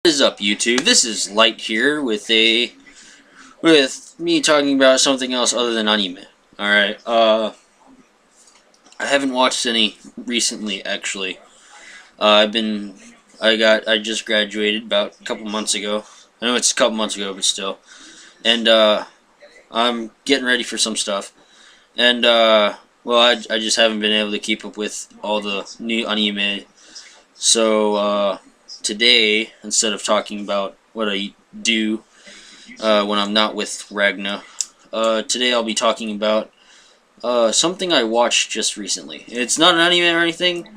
What is up, YouTube? This is Light here with me talking about something else other than anime. Alright, I haven't watched any recently, actually. I just graduated about a couple months ago. I know it's a couple months ago, but still. And, I'm getting ready for some stuff. And, well, I just haven't been able to keep up with all the new anime. So, today, instead of talking about what I do when I'm not with Ragna, today I'll be talking about something I watched just recently. It's not an anime or anything,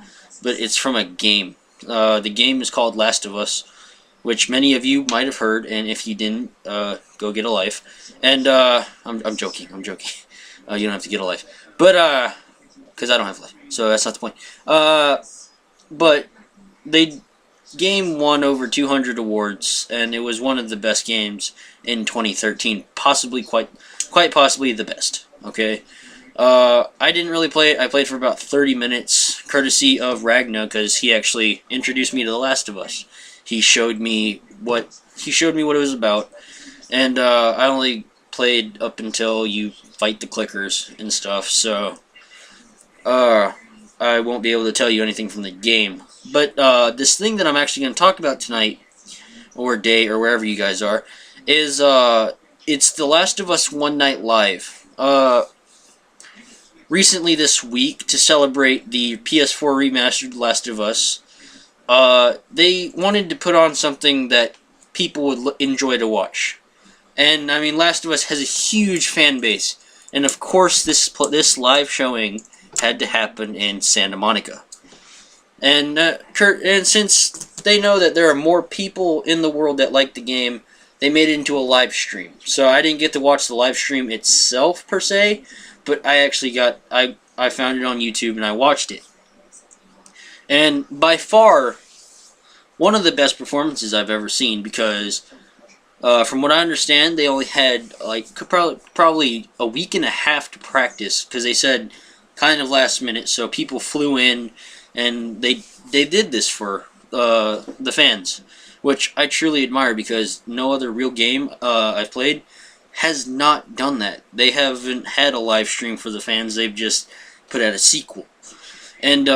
but it's from a game. The game is called Last of Us, which many of you might have heard, and if you didn't, go get a life. And I'm joking. You don't have to get a life, but because I don't have a life, so that's not the point. But game won over 200 awards, and it was one of the best games in 2013, possibly quite possibly the best. Okay, I didn't really play it. I played for about 30 minutes, courtesy of Ragna, because he actually introduced me to The Last of Us. He showed me what it was about, and I only played up until you fight the clickers and stuff. So I won't be able to tell you anything from the game. But this thing that I'm actually going to talk about tonight, or day, or wherever you guys are, is it's The Last of Us One Night Live. Recently this week, to celebrate the PS4 remastered Last of Us, they wanted to put on something that people would enjoy to watch. And, I mean, Last of Us has a huge fan base. And, of course, this live showing had to happen in Santa Monica. And since they know that there are more people in the world that like the game, they made it into a live stream. So I didn't get to watch the live stream itself, per se, but I actually I found it on YouTube and I watched it. And by far, one of the best performances I've ever seen, because from what I understand, they only had like probably a week and a half to practice, because they said kind of last minute, so people flew in and they did this for the fans, which I truly admire, because no other real game I've played has not done that. They haven't had a live stream for the fans. They've just put out a sequel, and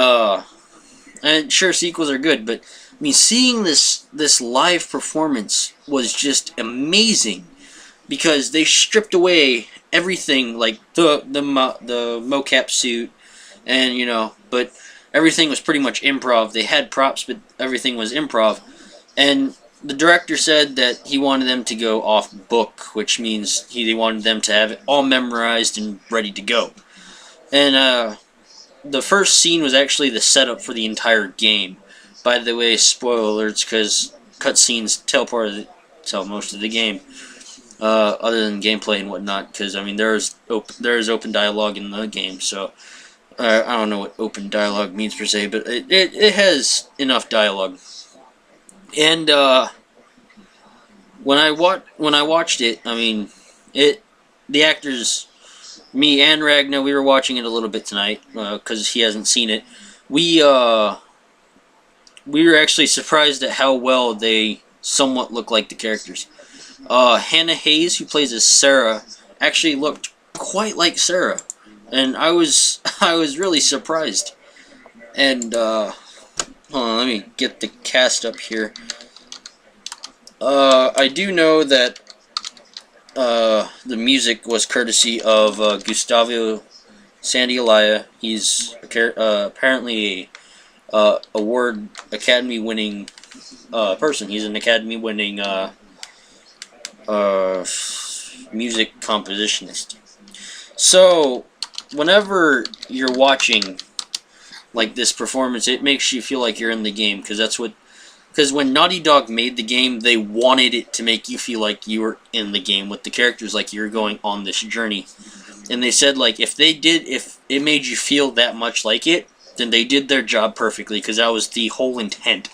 sure, sequels are good, but I mean, seeing this live performance was just amazing, because they stripped away everything, like the mocap suit, and but everything was pretty much improv. They had props, but everything was improv. And the director said that he wanted them to go off book, which means he wanted them to have it all memorized and ready to go. And the first scene was actually the setup for the entire game. By the way, spoiler alerts, because cutscenes tell most of the game, other than gameplay and whatnot. Because I mean, there is open dialogue in the game, so I don't know what open dialogue means per se, but it has enough dialogue. And when I watched it, I mean, the actors, me and Ragna, we were watching it a little bit tonight because he hasn't seen it. We were actually surprised at how well they somewhat look like the characters. Hannah Hayes, who plays as Sarah, actually looked quite like Sarah, and I was really surprised. And hold on, let me get the cast up here. I do know that the music was courtesy of Gustavo Santaolalla. He's apparently a Academy-winning person. He's an Academy-winning music compositionist. So whenever you're watching like this performance, it makes you feel like you're in the game, because when Naughty Dog made the game, they wanted it to make you feel like you were in the game with the characters, like you were going on this journey. And they said, like, if it made you feel that much like it, then they did their job perfectly, because that was the whole intent.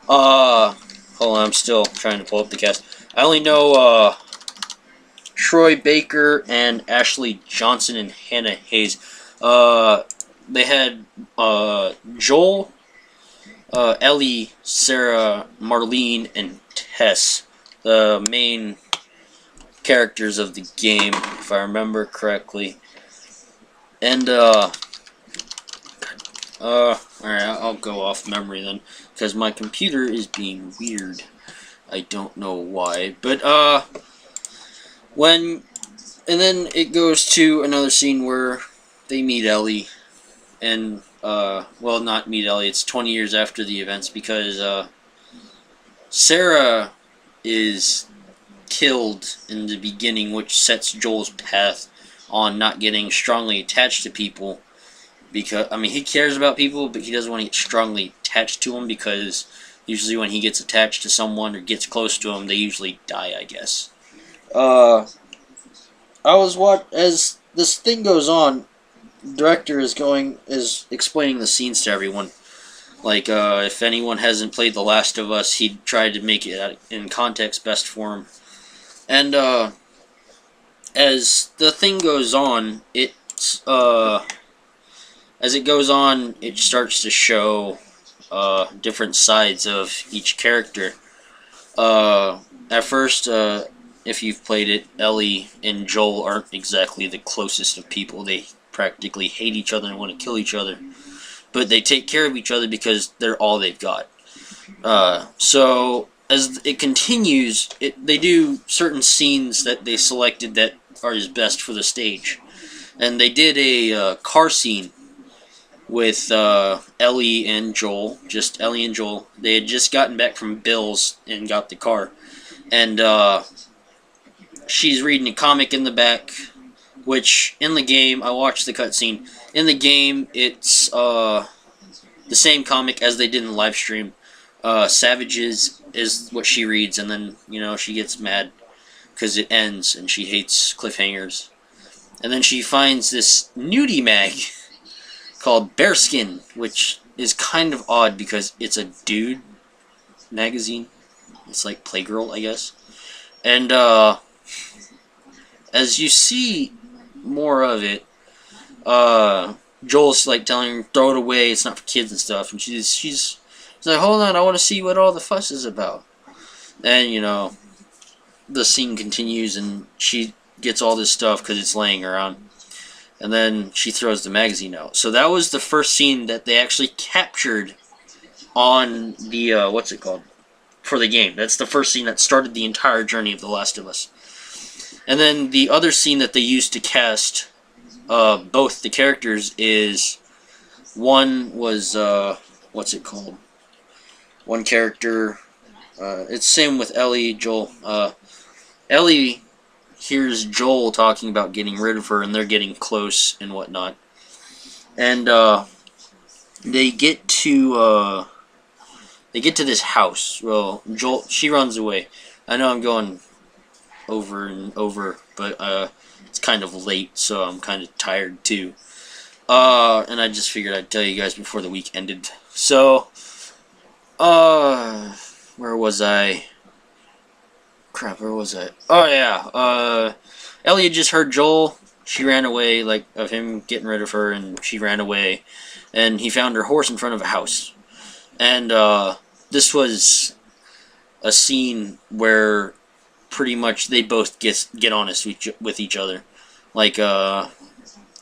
Hold on, I'm still trying to pull up the cast. I only know Troy Baker and Ashley Johnson and Hannah Hayes. They had Joel, Ellie, Sarah, Marlene, and Hess, the main characters of the game, if I remember correctly. And alright, I'll go off memory then, because my computer is being weird. I don't know why, but and then it goes to another scene where they meet Ellie, and well, not meet Ellie. It's 20 years after the events because Sarah is killed in the beginning, which sets Joel's path on not getting strongly attached to people. Because, I mean, he cares about people, but he doesn't want to get strongly attached to them, because usually when he gets attached to someone or gets close to them, they usually die, I guess. As this thing goes on, the director is explaining the scenes to everyone. Like, if anyone hasn't played The Last of Us, he tried to make it in context best for him. And, as the thing goes on, as it goes on, it starts to show different sides of each character. At first, if you've played it, Ellie and Joel aren't exactly the closest of people. They practically hate each other and want to kill each other. But they take care of each other because they're all they've got. So, as it continues, they do certain scenes that they selected that are his best for the stage. And they did a car scene with Ellie and Joel, just Ellie and Joel. They had just gotten back from Bill's and got the car. And she's reading a comic in the back, which in the game, I watched the cutscene. In the game, it's the same comic as they did in the live stream. Savages is what she reads, and then, she gets mad because it ends and she hates cliffhangers. And then she finds this nudie mag called Bearskin, which is kind of odd because it's a dude magazine. It's like Playgirl, I guess. And as you see more of it, Joel's like telling her, throw it away, it's not for kids and stuff. And she's like, hold on, I want to see what all the fuss is about. And, the scene continues and she gets all this stuff because it's laying around. And then she throws the magazine out. So that was the first scene that they actually captured on the, what's it called? For the game. That's the first scene that started the entire journey of The Last of Us. And then the other scene that they used to cast both the characters is, one was, what's it called? One character, it's same with Ellie, Joel. Ellie hears Joel talking about getting rid of her, and they're getting close and whatnot. And they get to this house. Well, Joel, she runs away. I know I'm going over and over, but it's kind of late, so I'm kind of tired too. And I just figured I'd tell you guys before the week ended. So, where was I? Crap, where was I? Oh yeah, Ellie had just heard Joel. She ran away, like, of him getting rid of her, and she ran away. And he found her horse in front of a house. And this was a scene where pretty much they both get honest with each other. Like,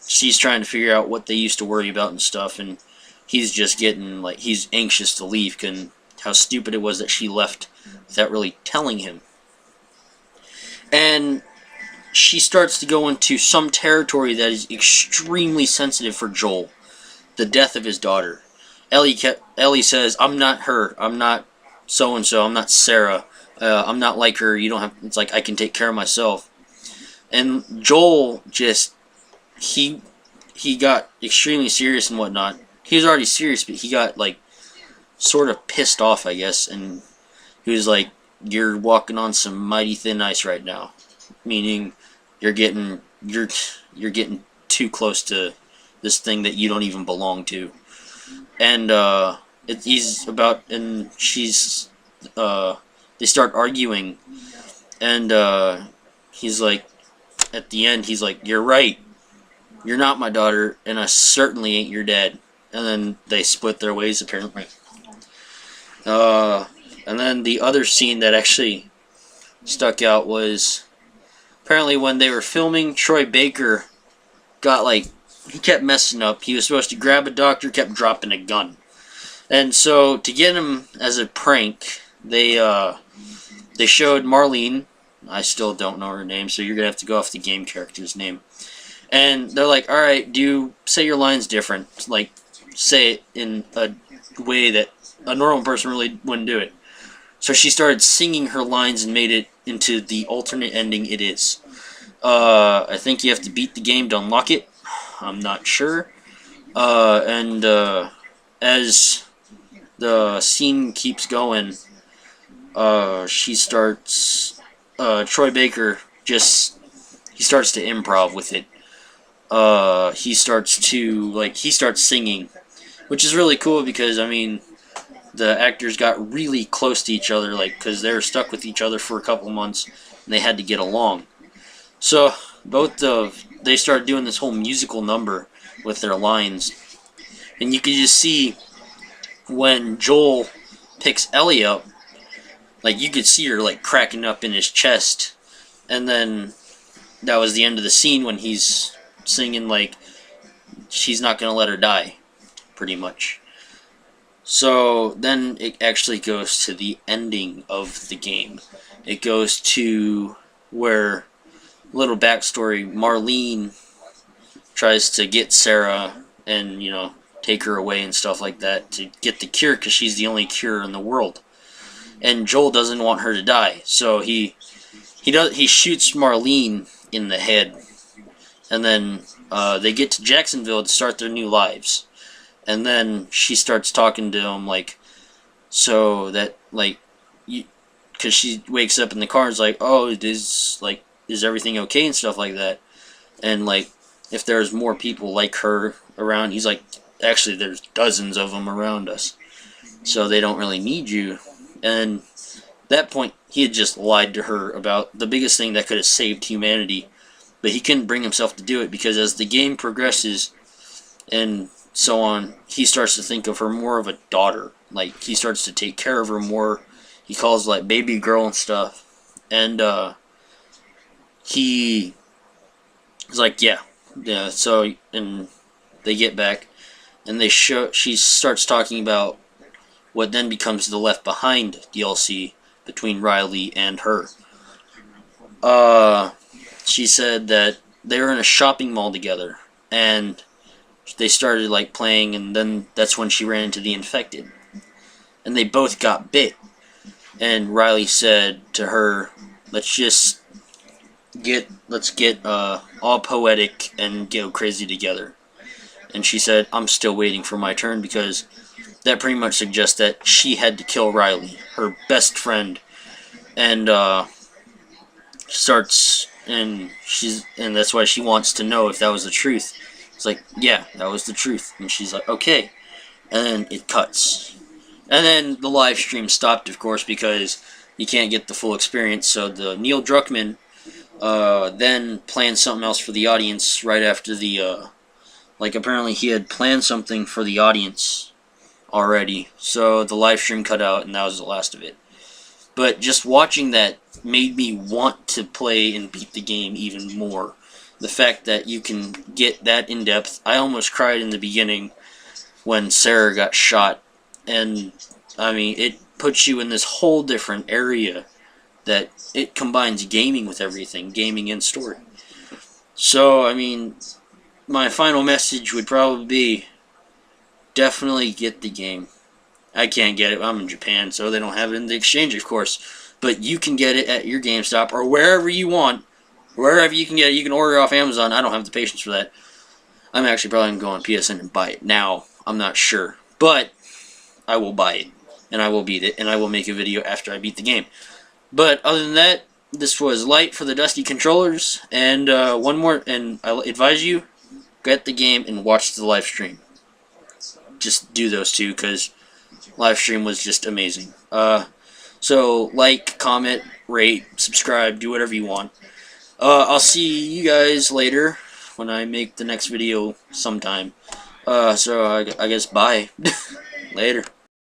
she's trying to figure out what they used to worry about and stuff, and he's just getting, like, he's anxious to leave, and how stupid it was that she left without really telling him. And she starts to go into some territory that is extremely sensitive for Joel. The death of his daughter. Ellie says, I'm not her. I'm not so-and-so. I'm not Sarah. I'm not like her. You don't have... It's like, I can take care of myself. And Joel just... He got extremely serious and whatnot. He was already serious, but he got, like, sort of pissed off, I guess. And he was like, you're walking on some mighty thin ice right now. Meaning, you're getting too close to this thing that you don't even belong to. And she's they start arguing, and he's like, at the end, he's like, you're right, you're not my daughter, and I certainly ain't your dad. And then they split their ways, apparently. And then the other scene that actually stuck out was apparently when they were filming, Troy Baker got he kept messing up. He was supposed to grab a doctor, kept dropping a gun. And so to get him as a prank, they showed Marlene. I still don't know her name, so you're gonna have to go off the game character's name. And they're like, all right, say your lines different. Like, say it in a way that a normal person really wouldn't do it. So she started singing her lines and made it into the alternate ending it is. I think you have to beat the game to unlock it. I'm not sure. As the scene keeps going, she starts... Troy Baker he starts to improv with it. He starts singing, which is really cool because, I mean, the actors got really close to each other, because they were stuck with each other for a couple months, and they had to get along. So, they started doing this whole musical number with their lines, and you could just see when Joel picks Ellie up, you could see her, cracking up in his chest, and then that was the end of the scene when he's singing, she's not gonna let her die, pretty much. So then it actually goes to the ending of the game. It goes to where, little backstory, Marlene tries to get Sarah and, take her away and stuff like that to get the cure because she's the only cure in the world. And Joel doesn't want her to die, so he shoots Marlene in the head. And then they get to Jacksonville to start their new lives. And then she starts talking to him because she wakes up in the car and is like, oh, is everything okay and stuff like that. And if there's more people like her around, he's like, actually there's dozens of them around us, so they don't really need you. And at that point, he had just lied to her about the biggest thing that could have saved humanity, but he couldn't bring himself to do it because as the game progresses and so on, he starts to think of her more of a daughter. He starts to take care of her more. He calls baby girl and stuff. And he is like, yeah. So, and they get back, and she starts talking about what then becomes the Left Behind DLC between Riley and her. She said that they were in a shopping mall together, and they started playing, and then that's when she ran into the infected, and they both got bit. And Riley said to her, let's get all poetic and go crazy together. And she said, I'm still waiting for my turn, because that pretty much suggests that she had to kill Riley, her best friend. And and that's why she wants to know if that was the truth. It's like, yeah, that was the truth. And she's like, okay. And then it cuts. And then the live stream stopped, of course, because you can't get the full experience. So the Neil Druckmann then planned something else for the audience right after the, apparently he had planned something for the audience already. So the live stream cut out, and that was the last of it. But just watching that made me want to play and beat the game even more. The fact that you can get that in-depth. I almost cried in the beginning when Sarah got shot. And, I mean, it puts you in this whole different area that it combines gaming with everything. Gaming and story. So, I mean, my final message would probably be definitely get the game. I can't get it. I'm in Japan, so they don't have it in the exchange, of course. But you can get it at your GameStop or wherever you want. Wherever you can get it. You can order it off Amazon. I don't have the patience for that. I'm actually probably going to go on PSN and buy it now. I'm not sure. But I will buy it. And I will beat it. And I will make a video after I beat the game. But other than that, this was Light for the Dusty Controllers. And one more. And I advise you, get the game and watch the live stream. Just do those two, because live stream was just amazing. So, like, comment, rate, subscribe, do whatever you want. I'll see you guys later when I make the next video sometime. So I guess bye. Later.